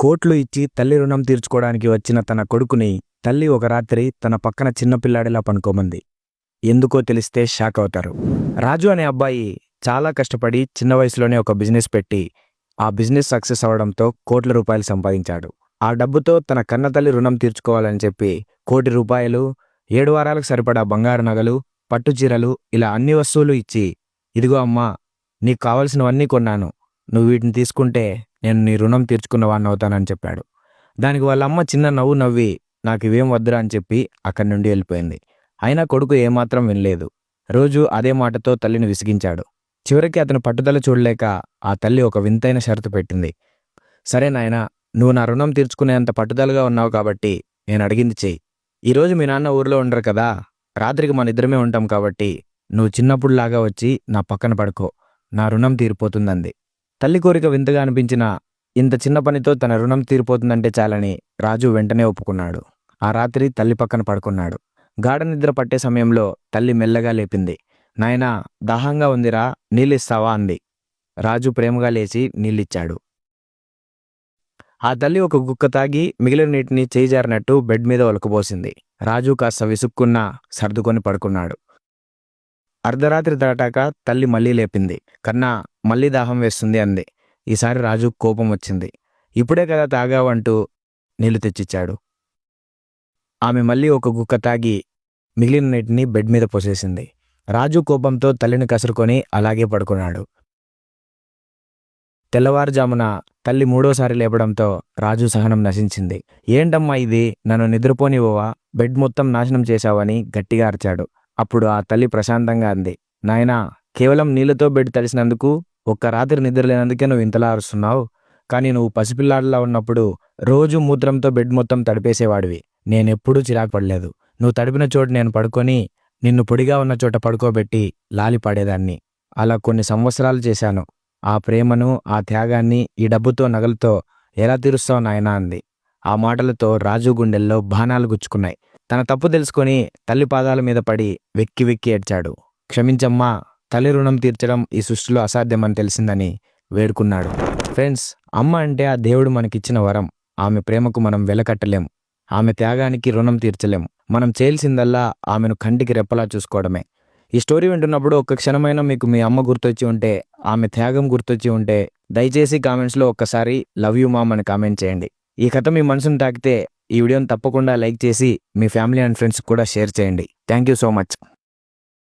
కోట్లు ఇచ్చి తల్లి రుణం తీర్చుకోవడానికి వచ్చిన తన కొడుకుని తల్లి ఒక రాత్రి తన పక్కన చిన్నపిల్లాడిలా పనుకోమంది. ఎందుకో తెలిస్తే షాక్ అవుతారు. రాజు అనే అబ్బాయి చాలా కష్టపడి చిన్న వయసులోనే ఒక బిజినెస్ పెట్టి ఆ బిజినెస్ సక్సెస్ అవడంతో కోట్ల రూపాయలు సంపాదించాడు. ఆ డబ్బుతో తన కన్నతల్లి రుణం తీర్చుకోవాలని చెప్పి ₹1,00,00,000, 7 వారాలకు సరిపడా బంగారు నగలు, పట్టుచీరలు ఇలా అన్ని వస్తువులు ఇచ్చి, ఇదిగో అమ్మా, నీకు కావలసినవన్నీ కొన్నాను, నువ్వు వీటిని తీసుకుంటే నేను నీ రుణం తీర్చుకున్నవాడిని అవుతానని చెప్పాడు. దానికి వాళ్ళ అమ్మ చిన్న నవ్వు నవ్వి నాకు ఇవేం వద్దురా అని చెప్పి అక్కడి నుండి వెళ్ళిపోయింది. అయినా కొడుకు ఏమాత్రం వినలేదు. రోజు అదే మాటతో తల్లిని విసిగించాడు. చివరికి అతను పట్టుదల చూడలేక ఆ తల్లి ఒక వింతైన షరతు పెట్టింది. సరే నాయనా, నువ్వు నా రుణం తీర్చుకునేంత పట్టుదలగా ఉన్నావు కాబట్టి నేను అడిగింది చెయ్యి. ఈరోజు మీ నాన్న ఊర్లో ఉండరు కదా, రాత్రికి మన ఇద్దరమే ఉంటాం కాబట్టి నువ్వు చిన్నప్పుడులాగా వచ్చి నా పక్కన పడుకో, నా రుణం తీరిపోతుందంది. తల్లి కోరిక వింతగా అనిపించిన ఇంత చిన్న పనితో తన రుణం తీరిపోతుందంటే చాలని రాజు వెంటనే ఒప్పుకున్నాడు. ఆ రాత్రి తల్లి పక్కన పడుకున్నాడు. గాఢ నిద్ర పట్టే సమయంలో తల్లి మెల్లగా లేపింది. నాయనా, దాహంగా ఉందిరా, నీళ్ళిస్తావా అంది. రాజు ప్రేమగా లేచి నీళ్ళిచ్చాడు. ఆ తల్లి ఒక గుక్క తాగి మిగిలిన నీటిని చేయిజారినట్టు బెడ్ మీద ఒలకబోసింది. రాజు కాస్త విసుక్కున్నా సర్దుకొని పడుకున్నాడు. అర్ధరాత్రి దాటాక తల్లి మళ్ళీ లేపింది. కన్నా, మళ్ళీ దాహం వేస్తుంది అంది. ఈసారి రాజు కోపం వచ్చింది. ఇప్పుడే కదా తాగావంటూ నీళ్లు తెచ్చిచ్చాడు. ఆమె మళ్ళీ ఒక గుక్క తాగి మిగిలిన నీటిని బెడ్ మీద పోసేసింది. రాజు కోపంతో తల్లిని కసురుకొని అలాగే పడుకున్నాడు. తెల్లవారుజామున తల్లి మూడోసారి లేపడంతో రాజు సహనం నశించింది. ఏంటమ్మా ఇది, నన్ను నిద్రపోనివ్వవా, బెడ్ మొత్తం నాశనం చేశావని గట్టిగా అరిచాడు. అప్పుడు ఆ తల్లి ప్రశాంతంగా అంది. నాయనా, కేవలం నీళ్లతో బెడ్ తడిసినందుకు, ఒక్క రాత్రి నిద్ర లేనందుకే నువ్వు ఇంతలా అరుస్తున్నావు. కానీ నువ్వు పసిపిల్లాడిలా ఉన్నప్పుడు రోజు మూత్రంతో బెడ్ మొత్తం తడిపేసేవాడివి. నేనెప్పుడూ చిరాకు పడలేదు. నువ్వు తడిపిన చోటు నేను పడుకొని నిన్ను పొడిగా ఉన్న చోట పడుకోబెట్టి లాలి పాడేదాన్ని. అలా కొన్ని సంవత్సరాలు చేశాను. ఆ ప్రేమను, ఆ త్యాగాన్ని ఈ డబ్బుతో, నగలతో ఎలా తీరుస్తావు నాయనా అంది. ఆ మాటలతో రాజు గుండెల్లో బాణాలు గుచ్చుకున్నాయి. తన తప్పు తెలుసుకొని తల్లి పాదాల మీద పడి వెక్కి వెక్కి ఏడ్చాడు. క్షమించమ్మా, తల్లి రుణం తీర్చడం ఈ సృష్టిలో అసాధ్యమని తెలిసిందని వేడుకున్నాడు. ఫ్రెండ్స్, అమ్మ అంటే ఆ దేవుడు మనకిచ్చిన వరం. ఆమె ప్రేమకు మనం వెలకట్టలేం. ఆమె త్యాగానికి రుణం తీర్చలేం. మనం చేయాల్సిందల్లా ఆమెను కంటికి రెప్పలా చూసుకోవడమే. ఈ స్టోరీ వింటున్నప్పుడు ఒక్క క్షణమైనా మీకు మీ అమ్మ గుర్తొచ్చి ఉంటే, ఆమె త్యాగం గుర్తొచ్చి ఉంటే దయచేసి కామెంట్స్లో ఒక్కసారి లవ్ యూ మామ్ అని కామెంట్ చేయండి. ఈ కథ మీ మనసును తాకితే ఈ వీడియోని తప్పకుండా లైక్ చేసి మీ ఫ్యామిలీ అండ్ ఫ్రెండ్స్కి కూడా షేర్ చేయండి. Thank you so much.